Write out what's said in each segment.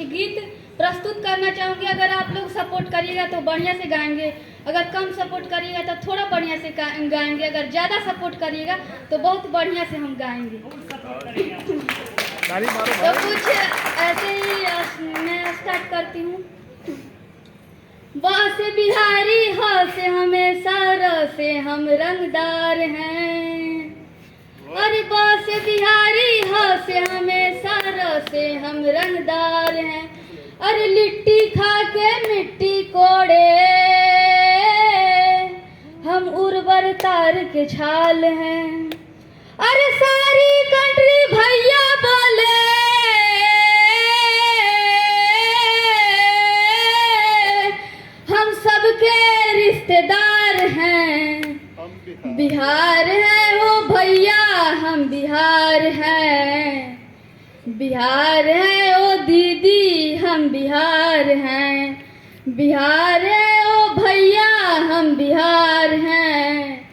गीत प्रस्तुत करना चाहूँगी। अगर आप लोग सपोर्ट करिएगा तो बढ़िया से गाएंगे, अगर कम सपोर्ट करिएगा तो थोड़ा बढ़िया से गाएंगे, अगर ज़्यादा सपोर्ट करिएगा तो बहुत बढ़िया से हम गाएंगे। तो कुछ ऐसे ही मैं स्टार्ट करती हूँ। बास बिहारी हो से हमेशा र से हम रंगदार हैं, और बास बिहारी हो से हमेशा र से हम रंगदार हैं, और लिट्टी खा के मिट्टी कोड़े हम उर्वर तार के छाल हैं। अरे सारी कंट्री भैया बोले हम सबके रिश्तेदार हैं, बिहार है वो भैया हम बिहार हैं, बिहार है ओ दीदी हम बिहार हैं, बिहार है ओ भैया हम बिहार हैं,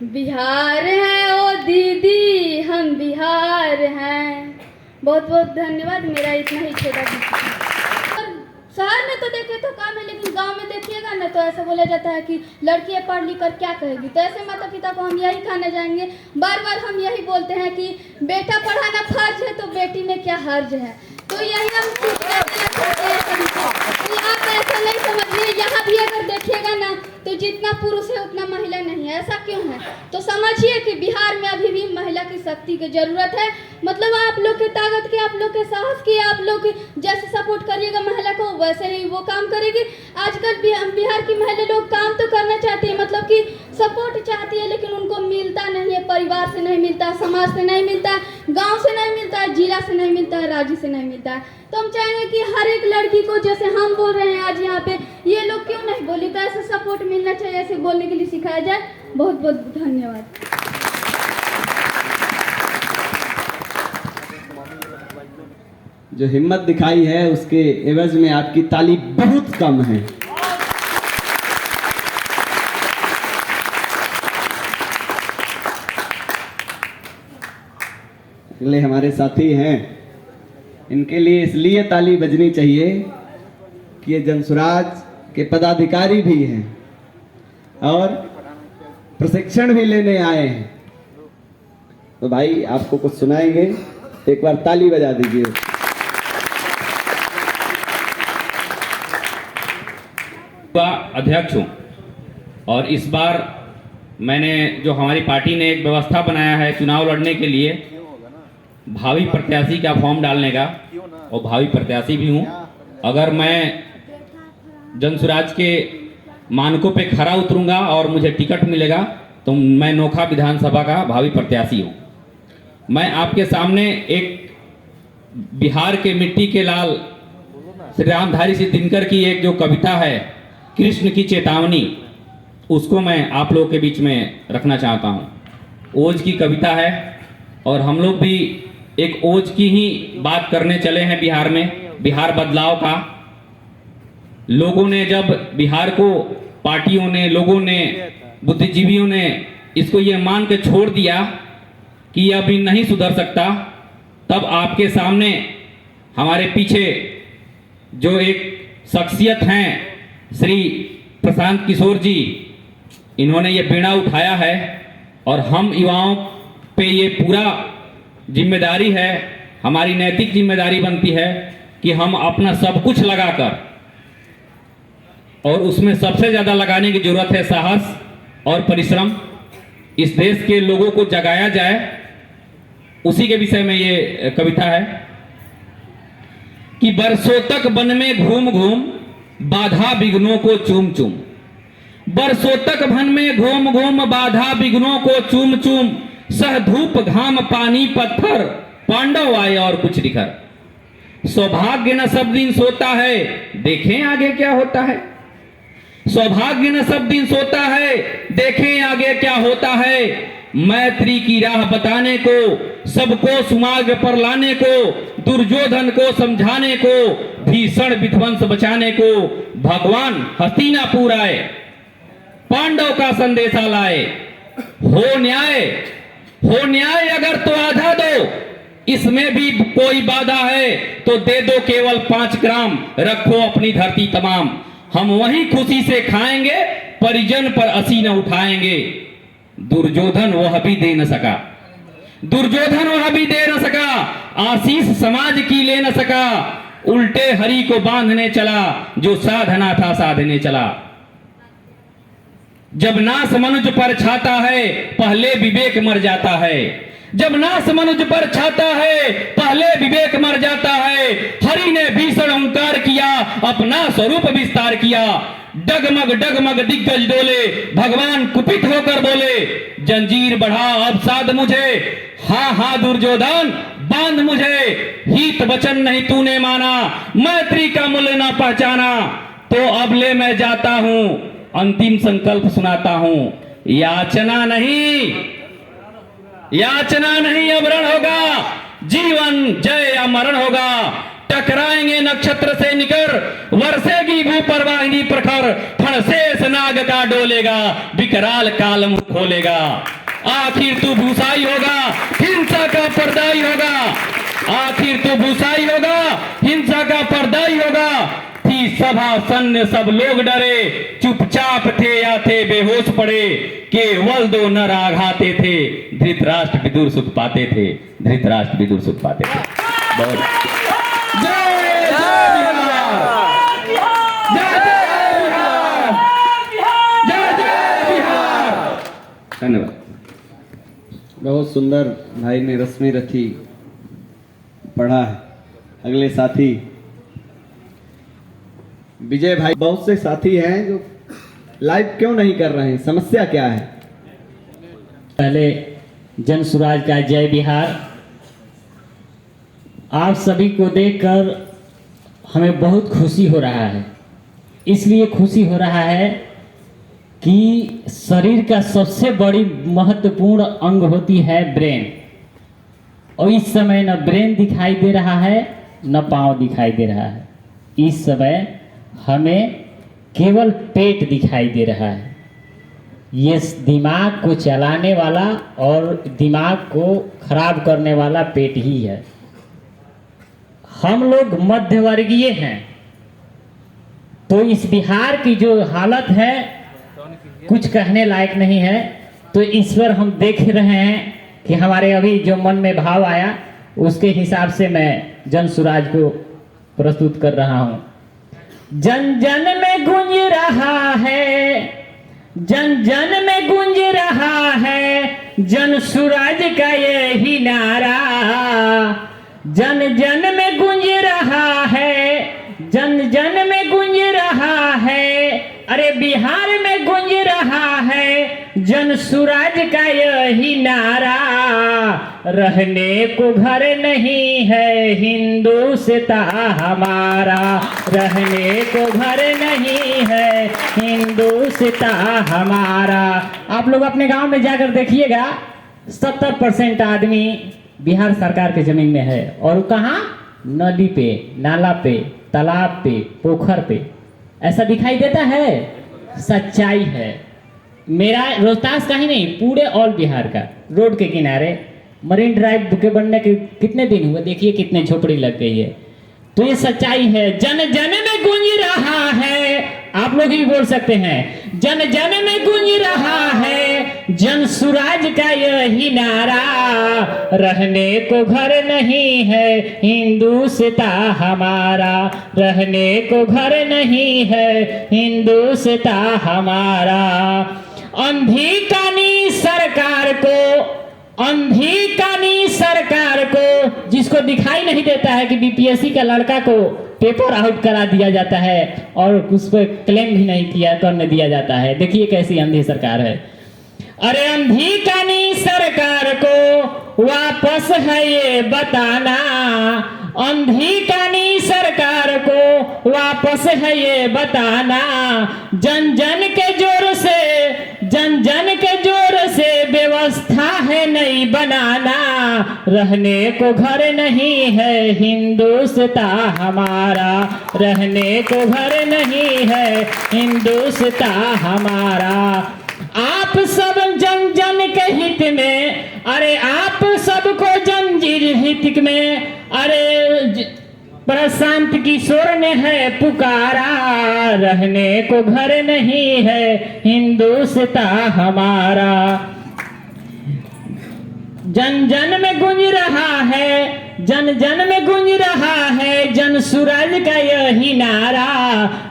बिहार है ओ दीदी हम बिहार हैं। बहुत बहुत धन्यवाद। मेरा इतना ही छोटा गीत। शहर में तो देखे तो काम है, लेकिन गांव में देखिएगा ना तो ऐसा बोला जाता है कि लड़कियां पढ़ लिख कर क्या कहेगी। तो ऐसे माता पिता को हम यही कहने जाएंगे, बार बार हम यही बोलते हैं कि बेटा पढ़ाना फर्ज है तो बेटी में क्या हर्ज है। तो यही हम तो आप ऐसा नहीं समझिए, यहाँ भी अगर देखिएगा ना तो जितना पुरुष है उतना महिला नहीं है। ऐसा क्यों है? तो समझिए कि बिहार में अभी भी महिला की शक्ति की जरूरत है। मतलब आप लोग के ताकत की, आप लोग के साहस की, आप लोग जैसे सपोर्ट करिएगा महिला को वैसे ही वो काम करेगी। आजकल बिहार की महिला लोग काम तो करना चाहती है, मतलब कि सपोर्ट चाहती है, लेकिन उनको मिलता नहीं है। परिवार से नहीं मिलता, समाज से नहीं मिलता, गाँव से नहीं मिलता, जिला से नहीं मिलता, राज्य से नहीं मिलता है। तो हम चाहेंगे कि हर एक लड़की को जैसे हम बोल रहे हैं आज यहाँ पे, ये लोग क्यों नहीं बोली, तो ऐसे सपोर्ट मिलना चाहिए, ऐसे बोलने के लिए सिखाया जाए। बहुत बहुत धन्यवाद। जो हिम्मत दिखाई है उसके एवज में आपकी ताली बहुत कम है। अगले हमारे साथी हैं, इनके लिए इसलिए ताली बजनी चाहिए कि ये जनसुराज के पदाधिकारी भी हैं और प्रशिक्षण भी लेने आए हैं। तो भाई आपको कुछ सुनाएंगे, एक बार ताली बजा दीजिए। अध्यक्ष हूँ और इस बार मैंने जो हमारी पार्टी ने एक व्यवस्था बनाया है चुनाव लड़ने के लिए, भावी प्रत्याशी का फॉर्म डालने का, और भावी प्रत्याशी भी हूँ। अगर मैं जनसुराज के मानकों पे खरा उतरूंगा और मुझे टिकट मिलेगा तो मैं नोखा विधानसभा का भावी प्रत्याशी हूँ। मैं आपके सामने एक बिहार के मिट्टी के लाल श्री रामधारी सिंह दिनकर की एक जो कविता है कृष्ण की चेतावनी, उसको मैं आप लोगों के बीच में रखना चाहता हूँ। ओज की कविता है और हम लोग भी एक ओज की ही बात करने चले हैं बिहार में, बिहार बदलाव का। लोगों ने जब बिहार को, पार्टियों ने, लोगों ने, बुद्धिजीवियों ने इसको ये मान के छोड़ दिया कि यह अभी नहीं सुधर सकता, तब आपके सामने हमारे पीछे जो एक शख्सियत हैं श्री प्रशांत किशोर जी, इन्होंने ये बीड़ा उठाया है और हम युवाओं पे ये पूरा जिम्मेदारी है, हमारी नैतिक जिम्मेदारी बनती है कि हम अपना सब कुछ लगाकर, और उसमें सबसे ज़्यादा लगाने की जरूरत है साहस और परिश्रम, इस देश के लोगों को जगाया जाए। उसी के विषय में ये कविता है कि बरसों तक वन में घूम घूम बाधा विघ्नों को चूम चूम, बरसों तक वन में घूम घूम बाधा विघ्नों को चूम चूम, सह धूप घाम पानी पत्थर पांडव आए और कुछ निखर। सौभाग्य न सब दिन सोता है, देखें आगे क्या होता है। सौभाग्य न सब दिन सोता है, देखें आगे क्या होता है। मैत्री की राह बताने को, सबको सुमार्ग पर लाने को, दुर्योधन को समझाने को, भीषण विध्वंस बचाने को, भगवान हस्तिनापुर आए, पांडव का संदेशा लाए। हो न्याय अगर तो आधा दो, इसमें भी कोई बाधा है तो दे दो केवल 5 ग्राम, रखो अपनी धरती तमाम। हम वहीं खुशी से खाएंगे, परिजन पर असी न उठाएंगे। दुर्योधन वह भी दे न सका, दुर्योधन वह भी दे न सका, आशीष समाज की ले न सका। उल्टे हरि को बांधने चला, जो साधना था साधने चला। जब नाश मनुज पर छाता है, पहले विवेक मर जाता है। जब नाश मनुज पर छाता है, पहले विवेक मर जाता है। हरि ने भीषण ओंकार किया, अपना स्वरूप विस्तार किया। डगमग डगमग दिग्गज डोले, भगवान कुपित होकर बोले, जंजीर बढ़ा अब साध मुझे। हाँ हाँ दुर्योधन बांध मुझे, हित वचन नहीं तूने माना, मैत्री का मूल्य ना पहचाना। तो अब ले मैं जाता हूं, अंतिम संकल्प सुनाता हूं। याचना नहीं, याचना नहीं अब रण होगा, जीवन जय या मरण होगा। टकराएंगे नक्षत्र से निकर, वर्षेगी भू परवाहिनी प्रखर। फणशेष नाग का डोलेगा, विकराल काल मुंह खोलेगा। आखिर तू भूसाई होगा, हिंसा का पर्दाई होगा। आखिर तू भूसाई होगा, हिंसा का पर्दाई होगा। थी सभा सन्य सब लोग डरे, चुपचाप थे या थे बेहोश पड़े। केवल 2 नर आघाते थे, धृतराष्ट्र विदुर सुख पाते थे। धृतराष्ट्र विदुर सुख पाते थे। बहुत धन्यवाद। बहुत सुंदर भाई ने रश्मि रथी पढ़ा है। अगले साथी विजय भाई। बहुत से साथी हैं जो लाइव क्यों नहीं कर रहे हैं, समस्या क्या है? पहले जन सुराज का जय बिहार। आप सभी को देखकर हमें बहुत खुशी हो रहा है। इसलिए खुशी हो रहा है कि शरीर का सबसे बड़ी महत्वपूर्ण अंग होती है ब्रेन, और इस समय न ब्रेन दिखाई दे रहा है न पाँव दिखाई दे रहा है। इस समय हमें केवल पेट दिखाई दे रहा है। ये दिमाग को चलाने वाला और दिमाग को खराब करने वाला पेट ही है। हम लोग मध्यवर्गीय हैं, तो इस बिहार की जो हालत है कुछ कहने लायक नहीं है। तो ईश्वर हम देख रहे हैं कि हमारे अभी जो मन में भाव आया उसके हिसाब से मैं जन सुराज को प्रस्तुत कर रहा हूं। जन जन में गूंज रहा है, जन जन में गूंज रहा है, जन सुराज का यही नारा। जन जन में गूंज रहा है, जन जन में गूंज रहा है। अरे बिहार में गूंज रहा है जन सुराज का यही नारा। रहने को घर नहीं है हिंदुस्ता हमारा, रहने को घर नहीं है हिंदुस्ता हमारा। आप लोग अपने गांव में जाकर देखिएगा, 70% आदमी बिहार सरकार के जमीन में है। और कहाँ? नदी पे, नाला पे, तालाब पे, पोखर पे। ऐसा दिखाई देता है? सच्चाई है। मेरा रोहतास का ही नहीं, पूरे ऑल बिहार का रोड के किनारे मरीन ड्राइव के बनने के कितने दिन हुए, देखिए कितने झोपड़ी लग गई है। तो ये सच्चाई है। जन जन में गूंज रहा है, आप लोग भी बोल सकते हैं, जन जन में गूंज रहा है जन सुराज का यही नारा। रहने को घर नहीं है हिंदुस्ता हमारा, रहने को घर नहीं है हिंदुस्ता हमारा। अंधी कानी सरकार को, अंधी कानी सरकार को, जिसको दिखाई नहीं देता है कि बीपीएससी का लड़का को पेपर आउट करा दिया जाता है और उस पर क्लेम भी नहीं किया करने दिया जाता है। देखिए कैसी अंधी सरकार है। अरे अंधी कानी सरकार को वापस है ये बताना, अंधी कानी सरकार को वापस है ये बताना। जन जन के जोर से, जन जन के जोर से व्यवस्था है नहीं बनाना। रहने को घर नहीं है हिंदुस्ता हमारा, रहने को घर नहीं है हिंदुस्ता हमारा। आप सब जन जन के हित में, अरे आप सबको जन वीर हितिक में अरे प्रशांत किशोर ने है पुकारा, रहने को घर नहीं है हिंदुस्तान हमारा। जन जन में गूंज रहा है, जन जन में गूंज रहा है जन सूरज का यही नारा,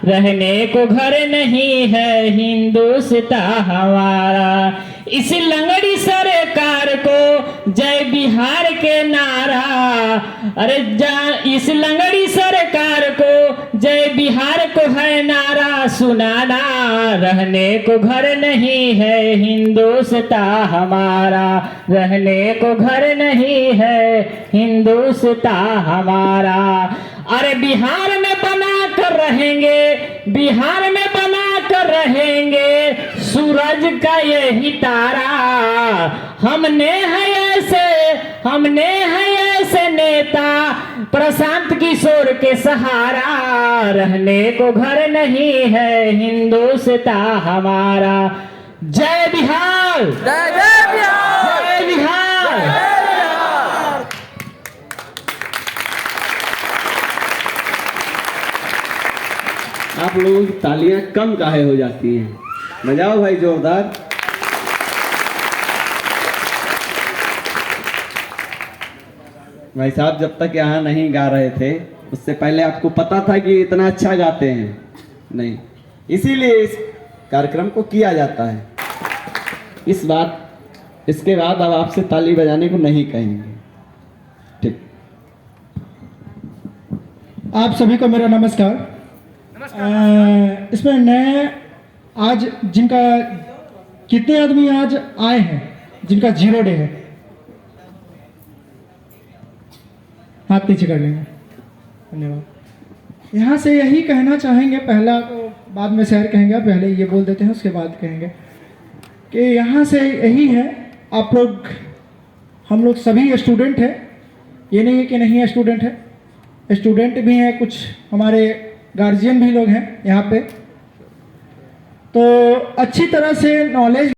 रहने को घर नहीं है हिंदुस्तान हमारा। इस लंगड़ी सरकार को जय बिहार के नारा, अरे इस लंगड़ी सरकार को जय बिहार को है नारा सुनाना, रहने को घर नहीं है हिंदुस्तान हमारा, रहने को घर नहीं है हिंदुस्तान हमारा। अरे बिहार में बना कर रहेंगे, बिहार में बना कर रहेंगे सूरज का यही तारा, हमने है ऐसे नेता प्रशांत किशोर के सहारा, रहने को घर नहीं है हिंदुस्तान हमारा। जय बिहार, जय बिहार, जय बिहार। आप लोगों की तालियां कम काहे हो जाती हैं? बजाओ भाई जोरदार। भाई साहब जब तक यहाँ नहीं गा रहे थे उससे पहले आपको पता था कि इतना अच्छा गाते हैं? नहीं, इसीलिए इस कार्यक्रम को किया जाता है। इसके बाद अब आपसे ताली बजाने को नहीं कहेंगे, ठीक? आप सभी को मेरा नमस्कार। इसमें नए आज जिनका कितने आदमी आज आए हैं जिनका 0 डे है? हाथ पीछे कर लेंगे, धन्यवाद। यहाँ से यही कहना चाहेंगे, पहला तो बाद में शेयर कहेंगे, पहले ये बोल देते हैं उसके बाद कहेंगे कि यहाँ से यही है, आप लोग हम लोग सभी स्टूडेंट हैं, ये नहीं है कि नहीं है स्टूडेंट है, स्टूडेंट भी हैं, कुछ हमारे गार्जियन भी लोग हैं यहाँ पे, तो अच्छी तरह से नॉलेज